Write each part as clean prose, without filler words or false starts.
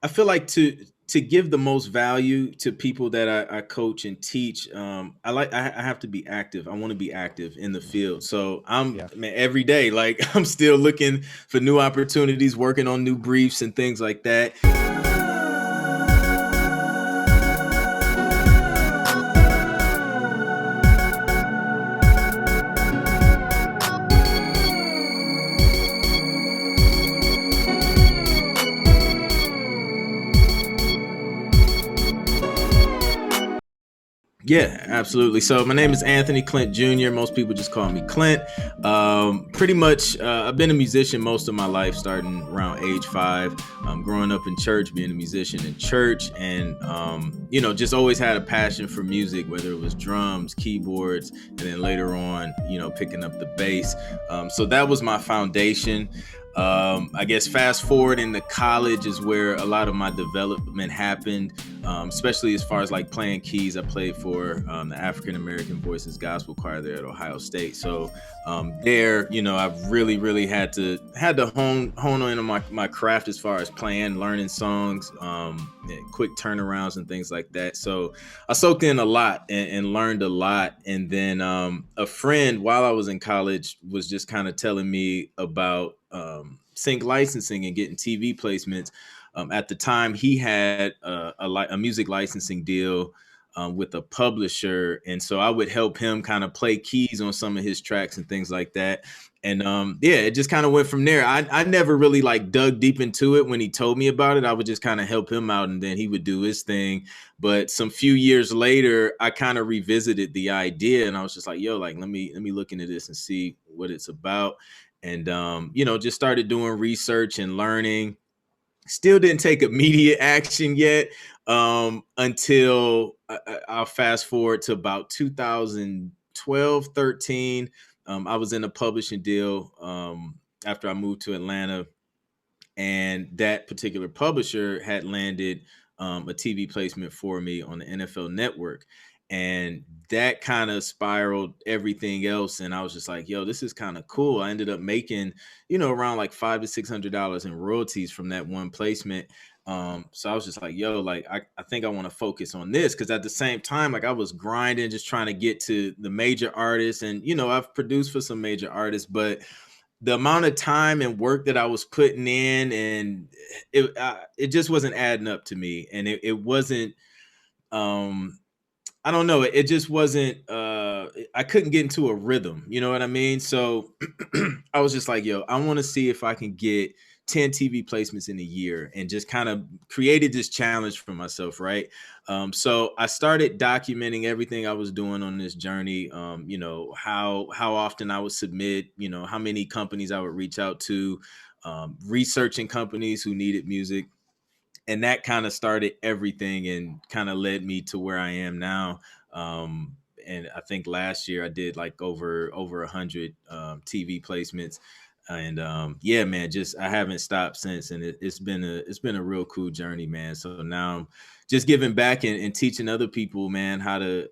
I feel like to give the most value to people that I coach and teach, I have to be active. I want to be active in the field. So I'm Yeah. man, every day, like I'm still looking for new opportunities, working on new briefs and things like that. Yeah, absolutely. So my name is Anthony Clint Jr. Most people just call me Clint. Pretty much, I've been a musician most of my life, starting around age 5. Growing up in church, being a musician in church, and just always had a passion for music, whether it was drums, keyboards, and then later on, picking up the bass. So that was my foundation. I guess fast forward into college is where a lot of my development happened, especially as far as like playing keys. I played for the African American Voices Gospel Choir there at Ohio State. So there, I've really had to hone in on my craft as far as playing, learning songs, quick turnarounds and things like that. So I soaked in a lot and learned a lot. And then a friend while I was in college was just kind of telling me about sync licensing and getting TV placements. At the time, he had a music licensing deal with a publisher, and so I would help him kind of play keys on some of his tracks and things like that. And yeah, it just kind of went from there. I never really like dug deep into it when he told me about it. I would just kind of help him out, and then he would do his thing. But some few years later, I kind of revisited the idea, and I was just like, "Yo, like let me look into this and see what it's about." And just started doing research and learning. Still didn't take immediate action yet, until I'll fast forward to about 2012, 13. I was in a publishing deal after I moved to Atlanta, and that particular publisher had landed a TV placement for me on the NFL Network, and that kind of spiraled everything else. And I was just like, "Yo, this is kind of cool." I ended up making, around like $500 to $600 in royalties from that one placement. So I was just like, "Yo, like I think I want to focus on this," because at the same time, like I was grinding, just trying to get to the major artists, and I've produced for some major artists, but the amount of time and work that I was putting in, and it just wasn't adding up to me, and it wasn't. I don't know. It just wasn't. I couldn't get into a rhythm. You know what I mean? So I was just like, "Yo, I want to see if I can get 10 TV placements in a year," and just kind of created this challenge for myself, right? So I started documenting everything I was doing on this journey. How often I would submit. How many companies I would reach out to, researching companies who needed music, and that kind of started everything and kind of led me to where I am now. And I think last year I did like over 100 TV placements, and yeah, man, just I haven't stopped since, and it's been a real cool journey, man. So now I'm just giving back and teaching other people, man, how to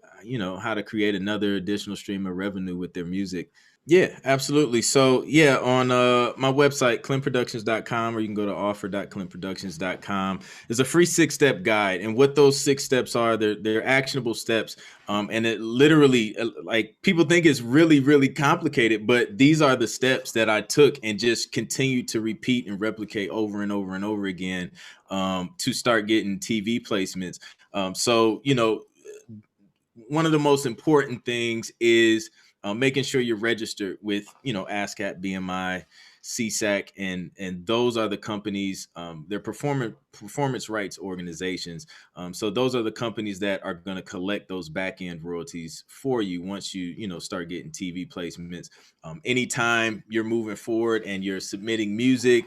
create another additional stream of revenue with their music. Yeah, absolutely. So yeah, on my website, clintproductions.com, or you can go to offer.clintproductions.com. There's a free 6-step guide. And what those 6 steps are, they're actionable steps. And it literally, like people think it's really, really complicated, but these are the steps that I took and just continued to repeat and replicate over and over and over again, to start getting TV placements. So, one of the most important things is making sure you're registered with, ASCAP, BMI, CSAC, and those are the companies. They're performance rights organizations. So those are the companies that are going to collect those back end royalties for you once you start getting TV placements. Anytime you're moving forward and you're submitting music,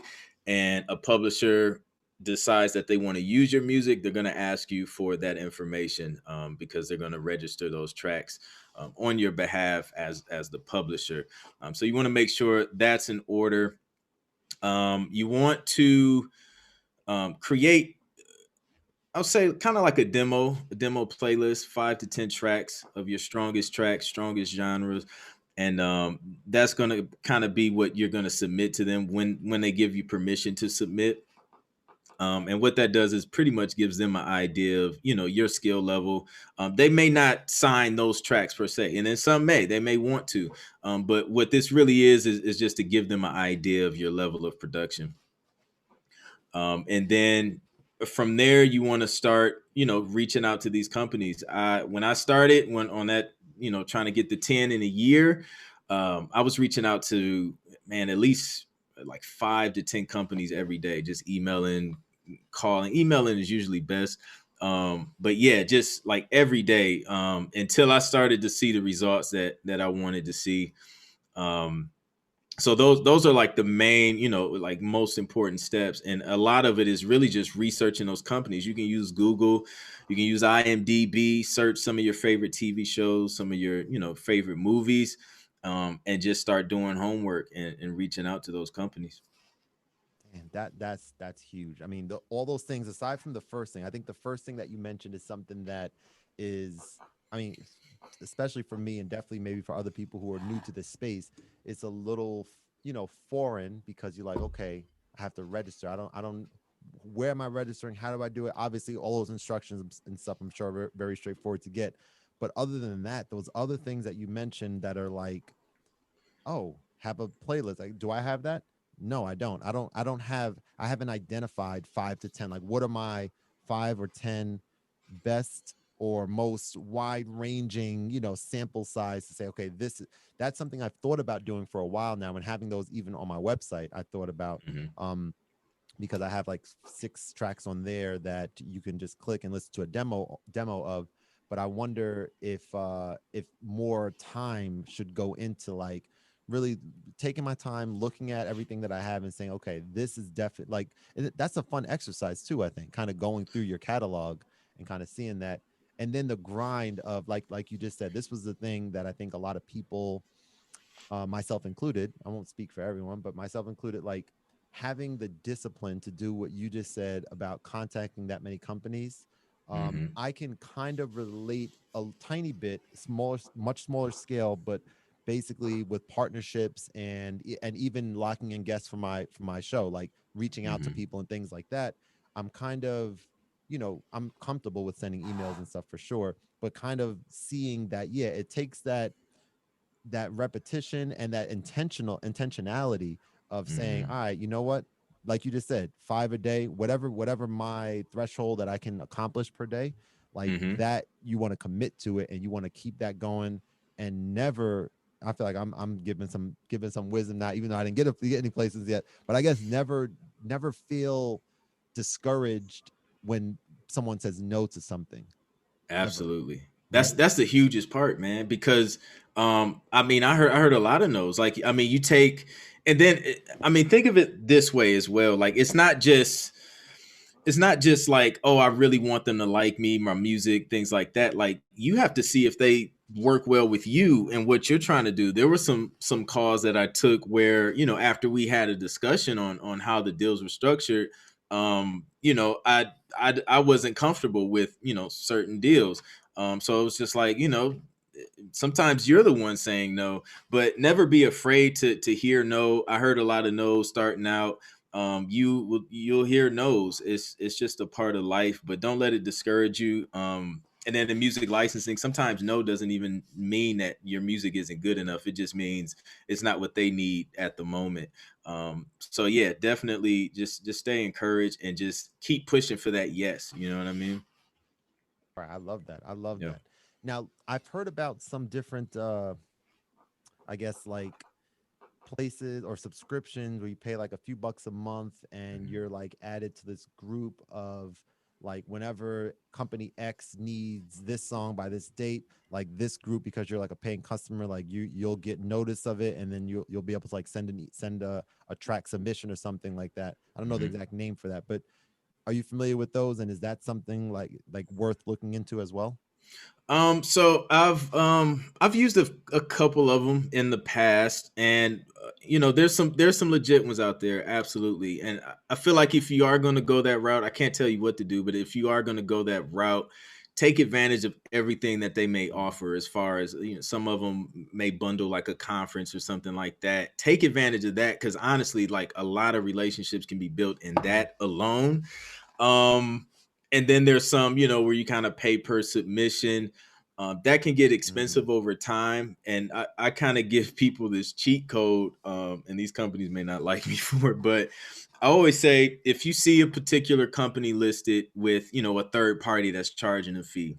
and a publisher decides that they want to use your music, they're going to ask you for that information, because they're going to register those tracks on your behalf as the publisher. So you want to make sure that's in order. You want to create, I'll say, kind of like a demo playlist, 5 to 10 tracks of your strongest tracks, strongest genres, and that's going to kind of be what you're going to submit to them when they give you permission to submit. And what that does is pretty much gives them an idea of, your skill level. They may not sign those tracks per se, and then some they may want to. But what this really is just to give them an idea of your level of production. And then from there, you want to start, reaching out to these companies. When I started, when on that, trying to get the 10 in a year, I was reaching out to, man, at least like 5 to 10 companies every day, just emailing, calling. Emailing is usually best. But yeah, just like every day, until I started to see the results that I wanted to see. Um, so those are like the main, like most important steps, and a lot of it is really just researching those companies. You can use Google, you can use IMDb, search some of your favorite TV shows, some of your favorite movies, and just start doing homework and reaching out to those companies. And that's huge. I mean, all those things aside from the first thing, I think the first thing that you mentioned is something that is, I mean, especially for me and definitely maybe for other people who are new to this space, it's a little, foreign because you're like, okay, I have to register. I don't. Where am I registering? How do I do it? Obviously, all those instructions and stuff, I'm sure, are very straightforward to get. But other than that, those other things that you mentioned that are like, oh, have a playlist. Like, do I have that? No, I don't. I don't have. I haven't identified 5 to 10. Like, what are my 5 or 10 best or most wide ranging, sample size to say, okay, that's something I've thought about doing for a while now, and having those even on my website. I thought about, Hmm. um, because I have like 6 tracks on there that you can just click and listen to a demo of. But I wonder if more time should go into like really taking my time looking at everything that I have and saying, okay, this is definitely like that's a fun exercise too. I think kind of going through your catalog and kind of seeing that, and then the grind of like you just said, this was the thing that I think a lot of people, myself included, I won't speak for everyone, but myself included, like having the discipline to do what you just said about contacting that many companies. Hmm. I can kind of relate a tiny bit, smaller, much smaller scale, but basically with partnerships and even locking in guests for my show, like reaching out to Hmm. people and things like that. I'm kind of, I'm comfortable with sending emails and stuff for sure, but kind of seeing that, yeah, it takes that repetition and that intentionality of saying, Hmm. all right, you know what, like you just said, 5 a day, whatever my threshold that I can accomplish per day, like Hmm. that, you want to commit to it and you want to keep that going and never. I feel like I'm giving some wisdom now, even though I didn't get any places yet, but I guess never feel discouraged when someone says no to something, ever, Absolutely. That's right? that's the hugest part, man, because I mean, I heard a lot of no's. Like, I mean, you take, and then I mean, think of it this way as well. Like, it's not just like, oh, I really want them to like me, my music, things like that. Like, you have to see if they work well with you and what you're trying to do. There were some calls that I took where, after we had a discussion on how the deals were structured, I wasn't comfortable with, certain deals. So it was just like, sometimes you're the one saying no, but never be afraid to hear no. I heard a lot of no's starting out. You'll hear no's. It's just a part of life, but don't let it discourage you. And then the music licensing, sometimes no doesn't even mean that your music isn't good enough. It just means it's not what they need at the moment. So yeah, definitely just stay encouraged and just keep pushing for that yes. You know what I mean? Right, I love that. I love Yeah. that. Now, I've heard about some different, I guess, like places or subscriptions where you pay like a few bucks a month and Mhm. you're like added to this group of like whenever company X needs this song by this date, like this group, because you're like a paying customer, like you'll get notice of it and then you'll be able to like send a track submission or something like that. I don't know the Mhm. exact name for that, but are you familiar with those, and is that something like worth looking into as well? So I've used a couple of them in the past, and there's some legit ones out there, absolutely. And I feel like if you are going to go that route, I can't tell you what to do, but if you are going to go that route, take advantage of everything that they may offer. As far as, some of them may bundle like a conference or something like that. Take advantage of that, because honestly, like, a lot of relationships can be built in that alone. um and then there's some, where you kind of pay per submission. That can get Mm-hmm. expensive over time, and I kind of give people this cheat code, and these companies may not like me for it, but I always say, if you see a particular company listed with, a third party that's charging a fee,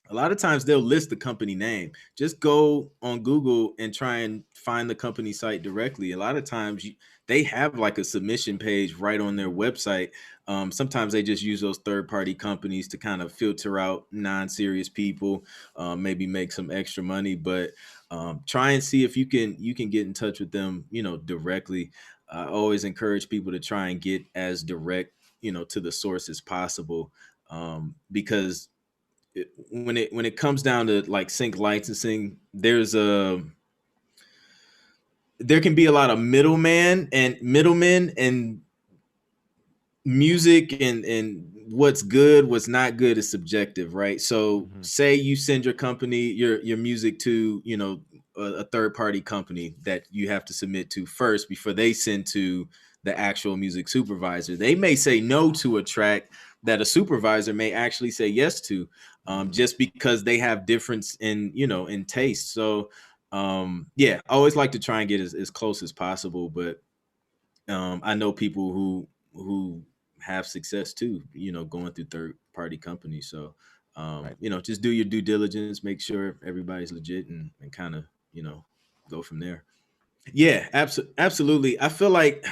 a lot of times they'll list the company name. Just go on Google and try and find the company site directly. A lot of times they have like a submission page right on their website. Sometimes they just use those third party companies to kind of filter out non-serious people, maybe make some extra money. But try and see if you can get in touch with them, directly. I always encourage people to try and get as direct, to the source as possible, because when it comes down to like sync licensing, there can be a lot of middlemen, and music, and what's good, what's not good is subjective, right? So Mm-hmm. say you send your music to, a third party company that you have to submit to first before they send to the actual music supervisor. They may say no to a track that a supervisor may actually say yes to, Mm-hmm. just because they have difference in, in taste. So yeah, I always like to try and get as close as possible, but I know people who have success too, going through third party companies. So, Right. just do your due diligence, make sure everybody's legit, and kind of, go from there. Yeah, absolutely. I feel like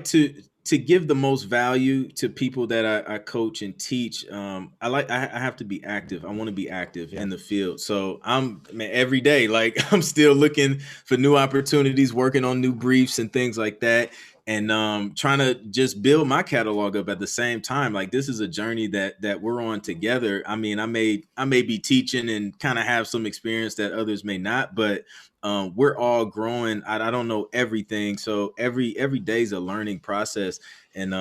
to give the most value to people that I coach and teach. I have to be active. I want to be active Yeah. in the field. So man, every day, like, I'm still looking for new opportunities, working on new briefs and things like that, and trying to just build my catalog up at the same time. Like, this is a journey that we're on together. I mean, I may be teaching and kind of have some experience that others may not, but we're all growing. I don't know everything, so every day is a learning process, and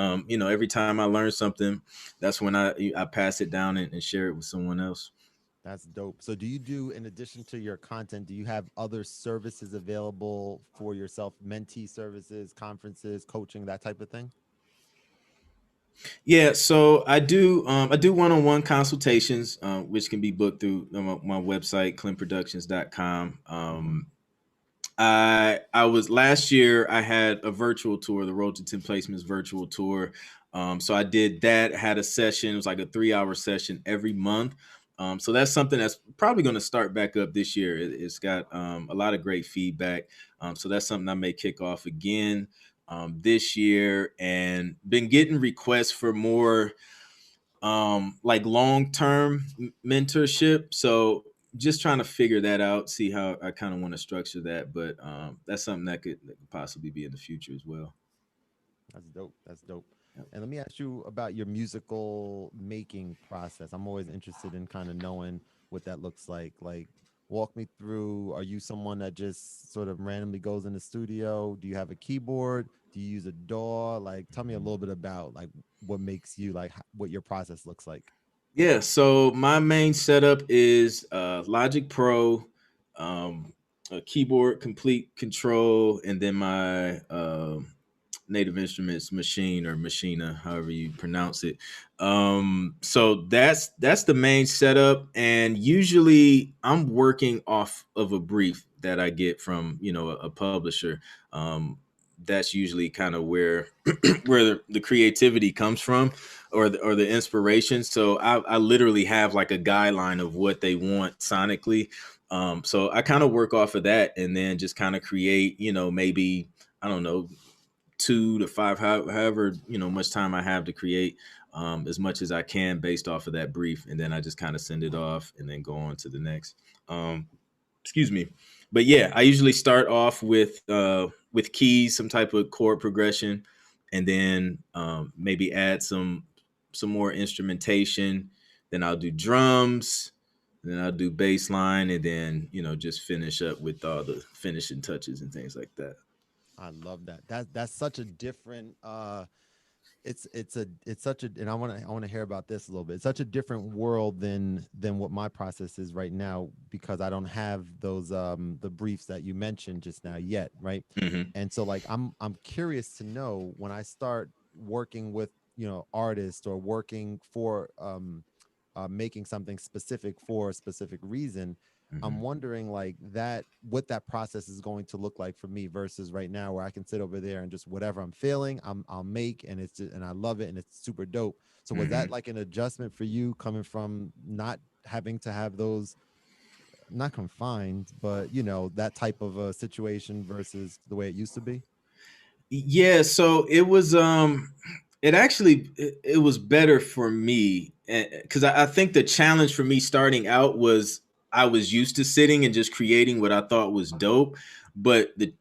every time I learn something, that's when I pass it down and share it with someone else. That's dope. So do you do, in addition to your content, do you have other services available for yourself? Mentee services, conferences, coaching, that type of thing? Yeah, so I do one-on-one consultations, which can be booked through my website, clintproductions.com. Mm-hmm. I was last year. I had a virtual tour, the Road to 10 Placements virtual tour. So I did that. Had a session. It was like a 3-hour session every month. So that's something that's probably going to start back up this year. It's got a lot of great feedback. So that's something I may kick off again this year, and been getting requests for more like long-term mentorship. So just trying to figure that out, see how I kind of want to structure that, but that's something that could possibly be in the future as well. That's dope. That's dope. Yep. And let me ask you about your musical making process. I'm always interested in kind of knowing what that looks like. Like, walk me through. Are you someone that just sort of randomly goes in the studio? Do you have a keyboard? Do you use a DAW? Like, tell me a little bit about like what makes you like what your process looks like. Yeah, so my main setup is Logic Pro, a keyboard, complete control, and then my Native Instruments machine, or machina, however you pronounce it. So that's the main setup, and usually I'm working off of a brief that I get from, a publisher. That's usually kind of where where the creativity comes from, or the inspiration. So I literally have like a guideline of what they want sonically. So I kind of work off of that, and then just kind of create, maybe, I don't know, 2 to 5, however, much time I have to create, as much as I can based off of that brief, and then I just kind of send it off and then go on to the next. Um, Excuse me. But yeah, I usually start off with keys, some type of chord progression, and then maybe add some more instrumentation. Then I'll do drums, then I'll do bass line, and then, just finish up with all the finishing touches and things like that. I love that. That's such a different it's such a, and I want to hear about this a little bit. It's such a different world than what my process is right now, because I don't have those the briefs that you mentioned just now yet, right? Hmm. And so like I'm curious to know, when I start working with, artists, or working for making something specific for a specific reason, I'm Hmm. wondering like that, what that process is going to look like for me versus right now, where I can sit over there and just whatever I'm feeling, I'll make, and it's just, and I love it, and it's super dope. So was that Hmm. like an adjustment for you, coming from not having to have those, not confined, but that type of a situation versus the way it used to be? Yeah, so it was it actually it was better for me because I think the challenge for me starting out was I was used to sitting and just creating what I thought was dope, but the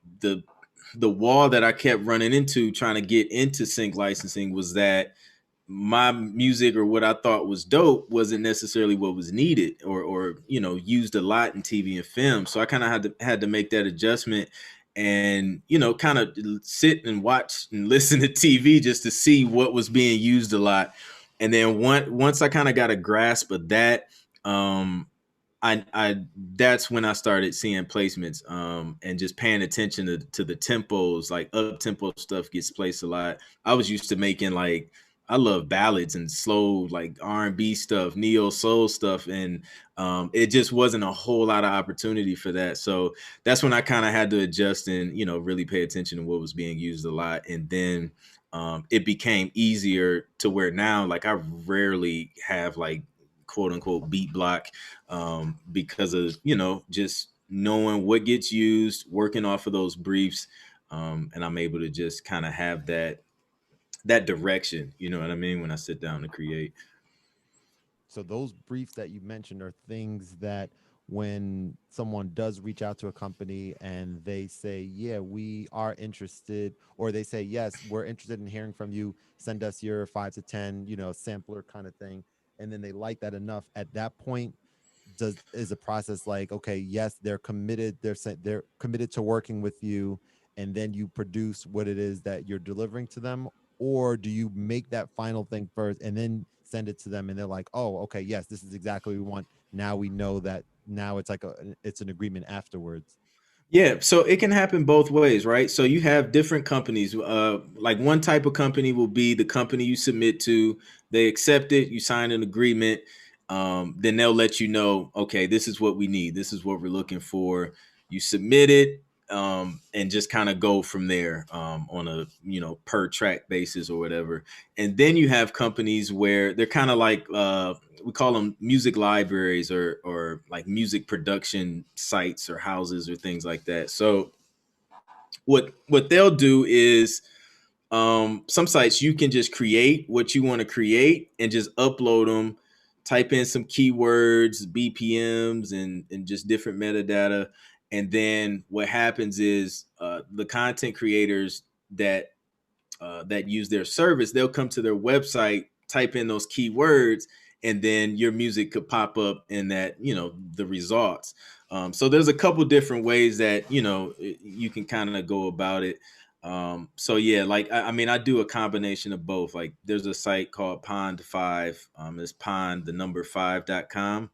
the wall that I kept running into trying to get into sync licensing was that my music or what I thought was dope wasn't necessarily what was needed or used a lot in TV and film. So I kind of had to make that adjustment and kind of sit and watch and listen to TV just to see what was being used a lot. And then once I kind of got a grasp of that, um I that's when I started seeing placements and just paying attention to the tempos, like up tempo stuff gets placed a lot. I was used to making like I love ballads and slow like R&B stuff, neo soul stuff, and it just wasn't a whole lot of opportunity for that. So that's when I kind of had to adjust and really pay attention to what was being used a lot, and then it became easier to where now like I rarely have like quote unquote beat block because of just knowing what gets used, working off of those briefs, and I'm able to just kind of have that direction. You know what I mean? When I sit down to create. So those briefs that you mentioned are things that, when someone does reach out to a company and they say, "Yeah, we are interested," or they say, "Yes, we're interested in hearing from you. Send us your 5 to 10, sampler kind of thing," and then they like that enough. At that point, does is a process like, okay, yes, they're committed. They're committed to working with you, and then you produce what it is that you're delivering to them, or do you make that final thing first and then send it to them, and they're like, "Oh, okay, yes, this is exactly what we want." Now we know that, now it's like it's an agreement afterwards. Yeah, so it can happen both ways, right? So you have different companies. Like one type of company will be the company you submit to. They accept it. You sign an agreement. Then they'll let you know, okay, this is what we need. This is what we're looking for. You submit it, and just kind of go from there on a per track basis or whatever. And then you have companies where they're kind of like we call them music libraries or like music production sites or houses or things like that. So what they'll do is some sites you can just create what you want to create and just upload them, type in some keywords, BPMs, and just different metadata. And then what happens is the content creators that use their service, they'll come to their website, type in those keywords, and then your music could pop up in that, the results. So there's a couple different ways that, you can kind of go about it. So yeah, like, I mean, I do a combination of both. Like there's a site called Pond 5. It's pond, the number 5.com,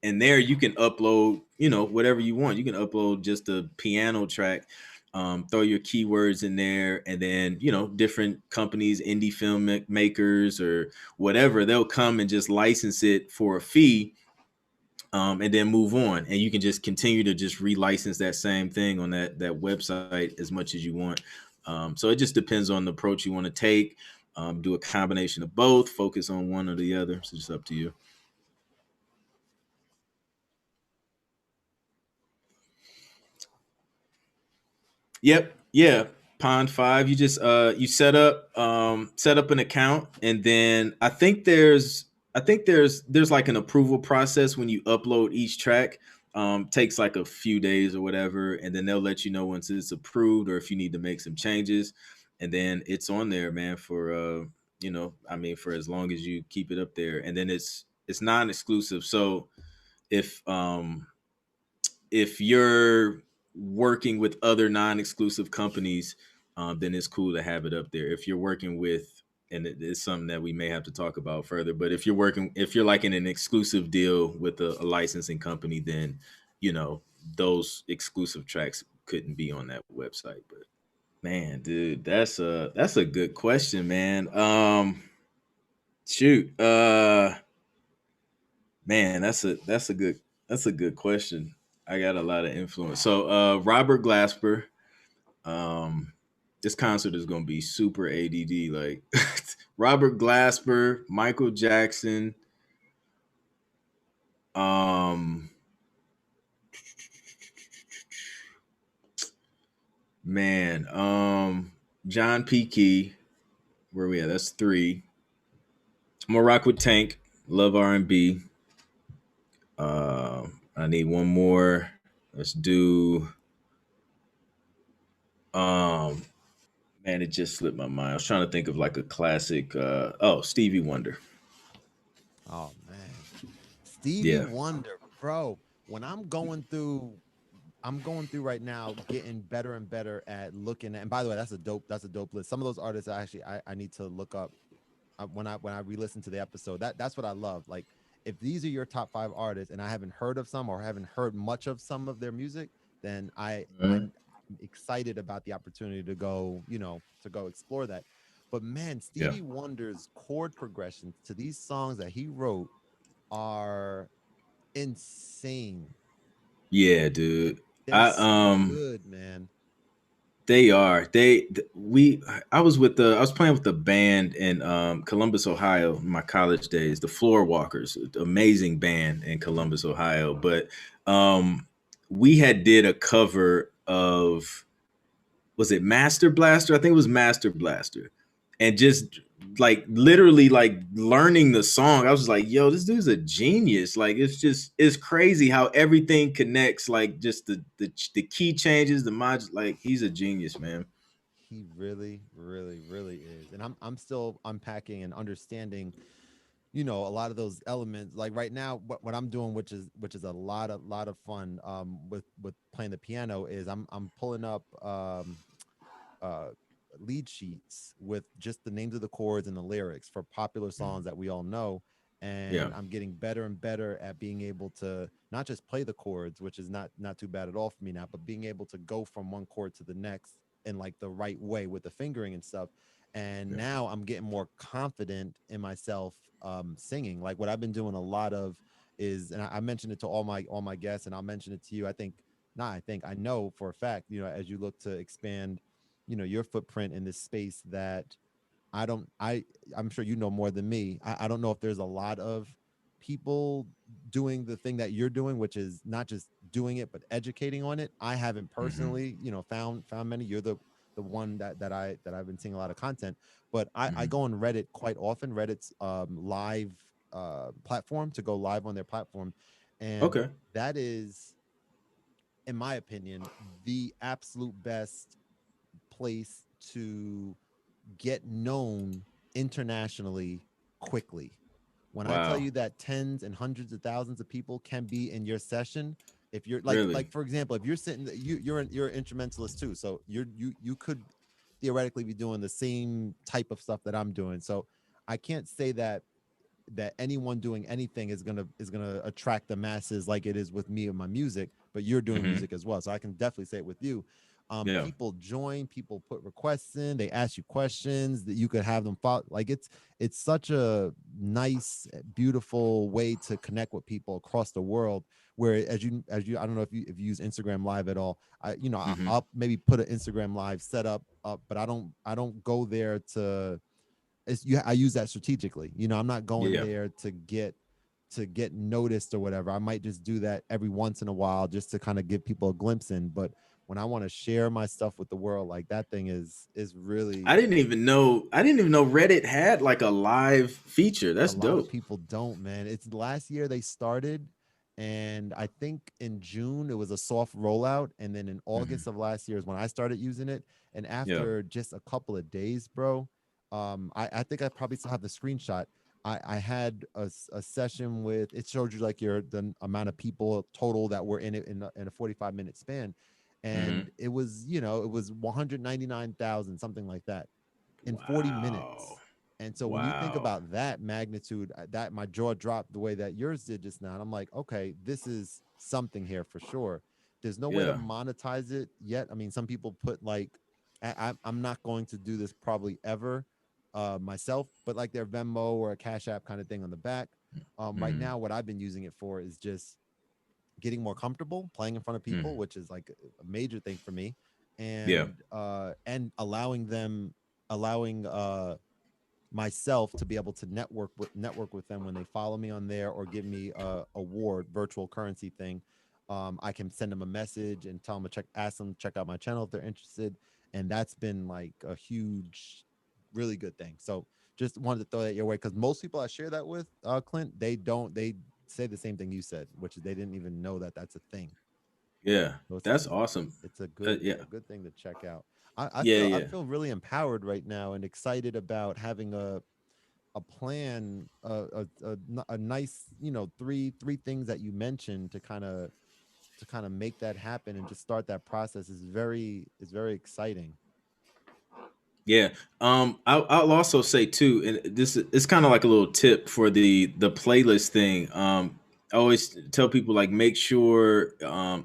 and there you can upload whatever you want. You can upload just a piano track, throw your keywords in there, and then different companies, indie makers or whatever, they'll come and just license it for a fee, and then move on, and you can just continue to just relicense that same thing on that website as much as you want. So it just depends on the approach you want to take. Do a combination of both, focus on one or the other. So it's up to you. Yep. Yeah. Pond 5. You just you set up an account, and then I think there's like an approval process when you upload each track. Takes like a few days or whatever, and then they'll let you know once it's approved or if you need to make some changes. And then it's on there, man, for I mean, for as long as you keep it up there. And then it's non-exclusive. So if if you're working with other non-exclusive companies, then it's cool to have it up there. If you're working with and it's something that we may have to talk about further. But if you're like in an exclusive deal with a licensing company, then you know those exclusive tracks couldn't be on that website. But man, dude, that's a good question, man. Shoot, man, that's a good question. I got a lot of influence. So, Robert Glasper. Um, this concert is gonna be super ADD. Like Robert Glasper, Michael Jackson, um, man, John P. Key. Where we at? That's three. I'm gonna rock with Tank. Love R&B. I need one more. Let's do. Um, Man, it just slipped my mind. I was trying to think of like a classic. Stevie Wonder. Oh man, Stevie Yeah. Wonder, bro. When I'm going through right now, getting better and better at looking at. And by the way, that's a dope list. Some of those artists I need to look up when I re-listen to the episode. That's what I love. Like if these are your top 5 artists and I haven't heard of some or haven't heard much of some of their music, then I'm excited about the opportunity to go, to go explore that. But man, Yeah. Stevie Wonder's chord progressions to these songs that he wrote are insane. Yeah, dude. They're I so good, man. They are. We I was playing with the band in Columbus, Ohio in my college days, the Floor Walkers, amazing band in Columbus, Ohio, but um we had did a cover of, was it Master Blaster? I think it was Master Blaster. And just like literally like learning the song, I was like, yo, this dude's a genius. Like it's crazy how everything connects, like just the key changes, the mods, like he's a genius, man. He really, really, really is. And I'm still unpacking and understanding, a lot of those elements. Like right now, what I'm doing, which is a lot of fun, with playing the piano, is I'm pulling up uh lead sheets with just the names of the chords and the lyrics for popular songs that we all know. Yeah. And I'm getting better and better at being able to not just play the chords, which is not too bad at all for me now, but being able to go from one chord to the next in like the right way with the fingering and stuff. And Yeah. now I'm getting more confident in myself, singing. Like what I've been doing a lot of is, and I mentioned it to all my guests, and I'll mention it to you. I know for a fact, as you look to expand, your footprint in this space, that I don't I I'm sure you know more than me. I don't know if there's a lot of people doing the thing that you're doing, which is not just doing it but educating on it. I haven't Hmm. personally, found many. You're the one that I've been seeing a lot of content, but I Hmm. go on Reddit quite often. Reddit's live platform, to go live on their platform, and Okay. that is, in my opinion, the absolute best place to get known internationally quickly. When I tell Wow. you that tens and hundreds of thousands of people can be in your session, if you're like Really? for example, if you're sitting, you're an instrumentalist too, so you could theoretically be doing the same type of stuff that I'm doing. So I can't say that anyone doing anything is gonna attract the masses like it is with me and my music, but you're doing Hmm. music as well, so I can definitely say it with you. Yeah. People join, people put requests in, they ask you questions that you could have them follow. Like it's such a nice, beautiful way to connect with people across the world. Where as you I don't know if you use Instagram Live at all. Hmm. I'll maybe put an Instagram Live setup up, but I don't go there to, I use that strategically. I'm not going Yeah. there to get noticed or whatever. I might just do that every once in a while just to kind of give people a glimpse in. But when I want to share my stuff with the world, like that thing is really, I didn't even know Reddit had like a live feature. a That's lot of dope. people don't, man. It's last year they started, and I think in June it was a soft rollout, and then in Hmm. August of last year is when I started using it. And Yeah. after just a couple of days, bro, I think I probably still have the screenshot. I had a session with, it showed you like the amount of people total that were in it in a 45-minute span, Hmm. and it was 199,000, something like that, in 40 Wow. minutes. And so when you think Wow. about that magnitude, that my jaw dropped the way that yours did just now. And I'm like, okay, this is something here for sure. There's no way to Yeah. monetize it yet. I mean, some people put like, I'm not going to do this probably ever myself, but like their Venmo or a Cash App kind of thing on the back. Right Mm, now, what I've been using it for is just getting more comfortable playing in front of people, mm. which is like a major thing for me, Yeah. and allowing myself to be able to network with them when they follow me on there or give me a award virtual currency thing. I can send them a message and tell them to ask them to check out my channel if they're interested, and that's been like a huge, really good thing. So just wanted to throw that your way because most people I share that with, Clint, they say the same thing you said, which is they didn't even know that that's a thing. Yeah. So it's That's awesome. it's Yeah. a good thing to check out. I Yeah. feel I Yeah. feel really empowered right now and excited about having a plan, a nice, three things that you mentioned to kind of make that happen and just start that process is very exciting. Yeah. I'll also say too, and this is kind of like a little tip for the playlist thing. I always tell people like make sure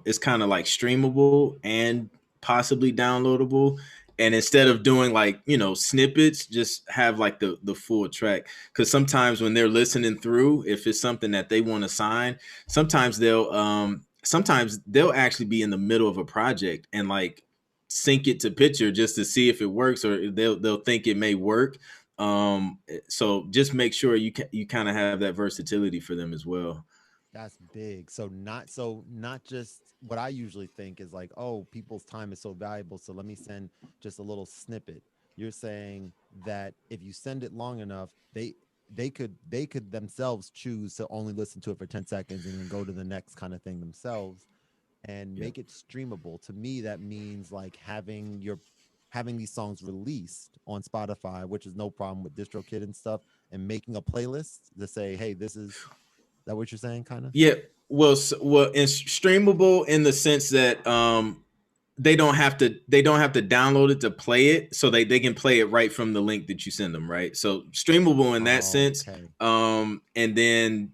it's kind of like streamable and possibly downloadable. And instead of doing like snippets, just have like the full track. Because sometimes when they're listening through, if it's something that they want to sign, sometimes they'll actually be in the middle of a project and like sync it to picture just to see if it works or they'll think it may work. So just make sure you kind of have that versatility for them as well. That's big. So not just what I usually think is like, oh, people's time is so valuable, so let me send just a little snippet. You're saying that if you send it long enough, they could themselves choose to only listen to it for 10 seconds and then go to the next kind of thing themselves and Yeah. make it streamable. To me, that means like having these songs released on Spotify, which is no problem with DistroKid and stuff, and making a playlist to say, hey, this is that what you're saying, kind of? Yeah. Well, it's streamable in the sense that they don't have to download it to play it, so they can play it right from the link that you send them, right? So streamable in that sense. Okay. And then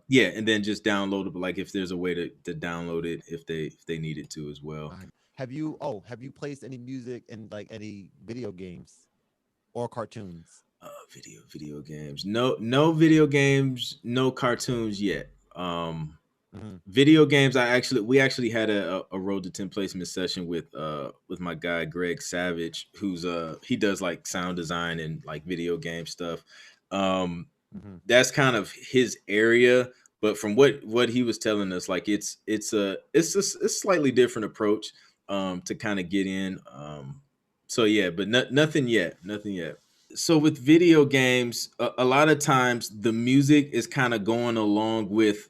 yeah, and then just downloadable, like if there's a way to download it if they needed to as well. Have you placed any music in like any video games or cartoons? Video games. No video games, no cartoons yet. Hmm. Video games. We actually had a road to 10 placement session with my guy Greg Savage, who's he does like sound design and like video game stuff. Um, Hmm. that's kind of his area. But from what he was telling us, like it's a slightly different approach to kind of get in. So yeah, but nothing yet, nothing yet. So with video games, a lot of times the music is kind of going along with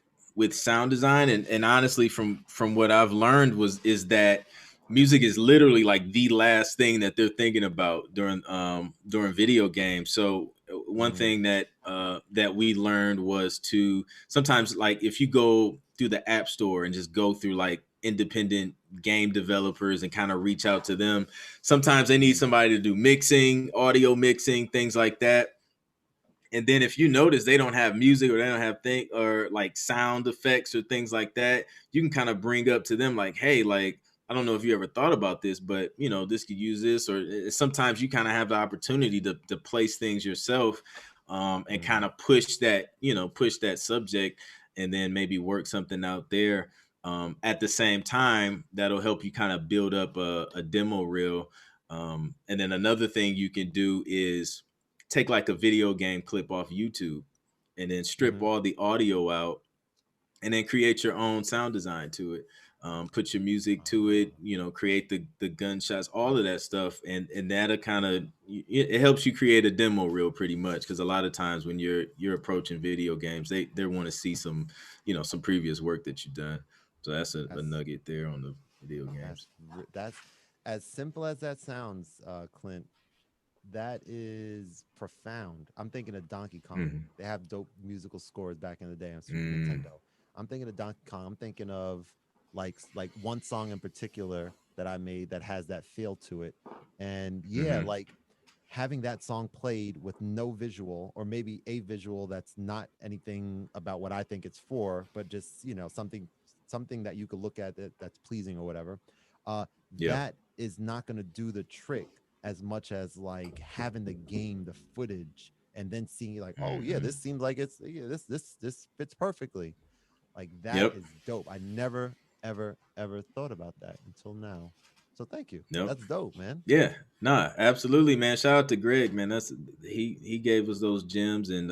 sound design, and honestly, from what I've learned is that music is literally like the last thing that they're thinking about during video games. So one Hmm. thing that we learned was to sometimes, like, if you go through the app store and just go through like independent game developers and kind of reach out to them. Sometimes they need Hmm. somebody to do mixing, audio mixing, things like that. And then if you notice they don't have music or they don't have thing or like sound effects or things like that, you can kind of bring up to them like, hey, like, I don't know if you ever thought about this, but this could use this. Or sometimes you kind of have the opportunity to place things yourself, and kind Hmm. of push that subject, and then maybe work something out there. At the same time, that'll help you kind of build up a demo reel. And then another thing you can do is take like a video game clip off YouTube and then strip Hmm. all the audio out and then create your own sound design to it. Put your music to it, create the gunshots, all of that stuff, and that'll kind of it helps you create a demo reel pretty much, because a lot of times when you're approaching video games, they want to see some previous work that you've done. So that's a That's nugget there on the video games. that's as simple as that sounds, Clint. That is profound. I'm thinking of Donkey Kong. Mm-hmm. They have dope musical scores back in the day on Super Mm, Nintendo. I'm thinking of Donkey Kong. I'm thinking of like one song in particular that I made that has that feel to it. And yeah, mm-hmm. like having that song played with no visual, or maybe a visual that's not anything about what I think it's for, but just, something that you could look at that's pleasing or whatever. uh Yep. that is not going to do the trick as much as like having the game, the footage, and then seeing like, oh yeah, Hmm. this seems like it's, yeah, this fits perfectly. Like that Yep. is dope. I never ever thought about that until now. So thank you. Yep. That's dope, man. Yeah, nah, absolutely, man. Shout out to Greg, man. That's he gave us those gems, and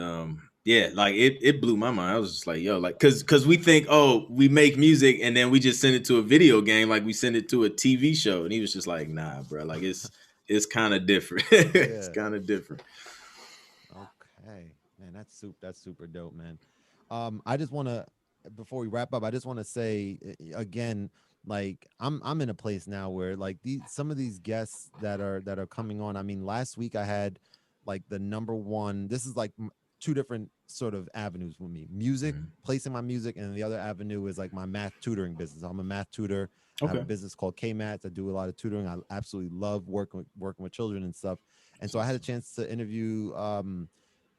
yeah, like it blew my mind. I was just like, yo, like, cause we think, oh, we make music and then we just send it to a video game, like we send it to a TV show, and he was just like, nah, bro, like it's kind of different. It's Yeah. kind of different. Okay, man, that's super dope, man. I just want to, before we wrap up, I just want to say, again, like I'm in a place now where like these some of these guests that are coming on. I mean, last week I had like the number one. This is like two different sort of avenues with me: music, Mhm. placing my music, and the other avenue is like my math tutoring business. I'm a math tutor. I have a Okay. business called K-Mats. I do a lot of tutoring. I absolutely love working with children and stuff. And That's so I had a awesome. chance to interview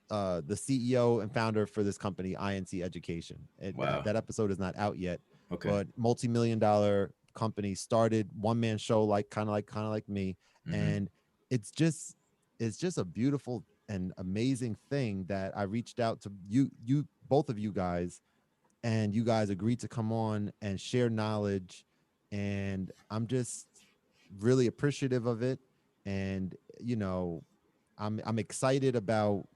the CEO and founder for this company, INC Education. That Wow. that episode is not out yet, Okay. but multi-million-dollar company, started one-man show, like kind of like me. Hmm. And it's just it's just a beautiful and amazing thing that I reached out to you both of you guys, and you guys agreed to come on and share knowledge, and I'm just really appreciative of it. And I'm excited about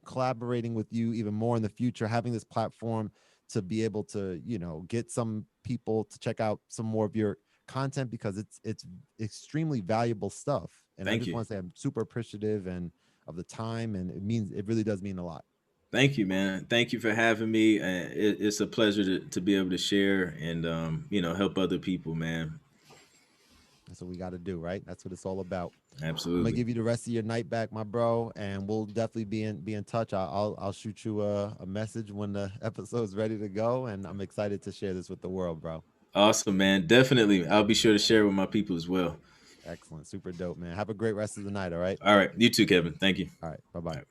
collaborating with you even more in the future, having this platform to be able to get some people to check out some more of your content, because it's extremely valuable stuff. And I Thank just you. want to say I'm super appreciative and of the time, and it really does mean a lot. Thank you, man. Thank you for having me. It's a pleasure to be able to share and help other people, man. That's what we got to do, right? That's what it's all about. I'm gonna Absolutely. give you the rest of your night back, my bro, and we'll definitely be in touch. I'll shoot you a message when the episode's ready to go, and I'm excited to share this with the world, bro. Awesome, man. Definitely. I'll be sure to share with my people as well. Excellent, super dope, man. Have a great rest of the night. All right, All right. You too, Kevin. Thank you. all right, bye bye. All right.